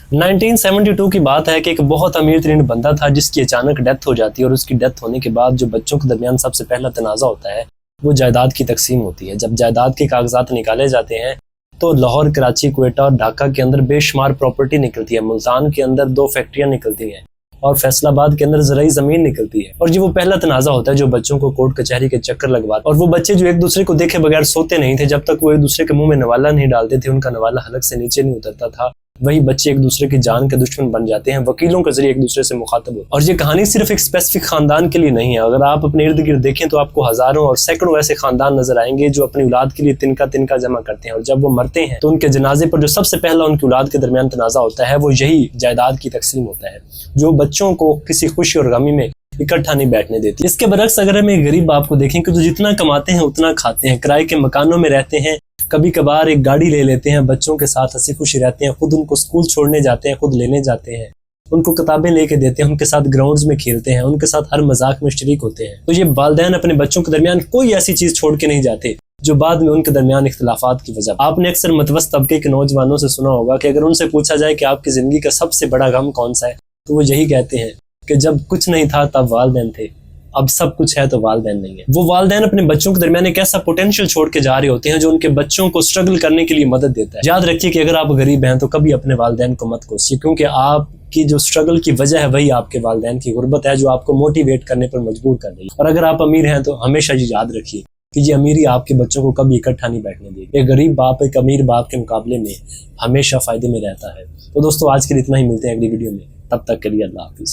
1972 की बात है कि एक बहुत अमीर तरीन बंदा था जिसकी अचानक डेथ हो जाती है, और उसकी डेथ होने के बाद जो बच्चों के दरमियान सबसे पहला तनाज़ा होता है वो जायदाद की तकसीम होती है। जब जायदाद के कागजात निकाले जाते हैं तो लाहौर, कराची, क्वेटा और ढाका के अंदर बेशुमार प्रॉपर्टी निकलती है, मुल्तान के अंदर 2 फैक्ट्रियाँ निकलती हैं और फैसलाबाद के अंदर ज़राई ज़मीन निकलती है। और ये वो पहला तनाज़ा होता है जो बच्चों को कोर्ट कचहरी के चक्कर लगवाता है। और वो बच्चे जो एक दूसरे को देखे बगैर सोते नहीं थे, जब तक वो एक दूसरे के मुंह में नवाला नहीं डालते थे, उनका नवाला हलक से नीचे नहीं उतरता था, वही बच्चे एक दूसरे की जान के दुश्मन बन जाते हैं, वकीलों के जरिए एक दूसरे से मुखातब होते हैं। और ये कहानी सिर्फ एक स्पेसिफिक खानदान के लिए नहीं है। अगर आप अपने इर्द गिर्द देखें तो आपको हजारों और सैकड़ों ऐसे खानदान नजर आएंगे जो अपनी औलाद के लिए तिनका तिनका जमा करते हैं, और जब वो मरते हैं तो उनके जनाजे पर जो सबसे पहला उनकी औलाद के दरमियान तनाज़ा होता है वो यही जायदाद की तकसीम होता है, जो बच्चों को किसी खुशी और गमी में इकट्ठा नहीं बैठने देती। इसके बरक्स अगर हम एक गरीब बाप को देखें कि जो जितना कमाते हैं उतना खाते हैं, किराए के मकानों में रहते हैं, कभी कभार एक गाड़ी ले लेते हैं, बच्चों के साथ हंसी खुशी रहते हैं, खुद उनको स्कूल छोड़ने जाते हैं, खुद लेने जाते हैं, उनको किताबें लेके देते हैं, उनके साथ ग्राउंड्स में खेलते हैं, उनके साथ हर मजाक में शरीक होते हैं। तो ये वालिदैन अपने बच्चों के दरमियान कोई ऐसी चीज छोड़ के नहीं जाते जो बाद में उनके दरमियान इख्तिलाफात की वजह। आपने अक्सर मतवस्त तबके के नौजवानों से सुना होगा कि अगर उनसे पूछा जाए कि आपकी जिंदगी का सबसे बड़ा गम कौन सा है, तो वो यही कहते हैं कि जब कुछ नहीं था तब वालिदैन थे, अब सब कुछ है तो वालिदैन नहीं है। वो वालिदैन अपने बच्चों के दरमियान एक ऐसा पोटेंशियल छोड़ के जा रहे होते हैं जो उनके बच्चों को स्ट्रगल करने के लिए मदद देता है। याद रखिए कि अगर आप गरीब हैं तो कभी अपने वालिदैन को मत कोसिए, क्योंकि आपकी जो स्ट्रगल की वजह है वही आपके वालिदैन की गुर्बत है जो आपको मोटिवेट करने पर मजबूर कर रही है। और अगर आप अमीर हैं तो हमेशा ये याद रखिए कि ये अमीरी आपके बच्चों को कभी इकट्ठा नहीं बैठने देगी। एक गरीब बाप एक अमीर बाप के मुकाबले में हमेशा फायदे में रहता है। तो दोस्तों आज के लिए इतना ही, मिलते हैं अगली वीडियो में, तब तक के लिए अल्लाह हाफिज।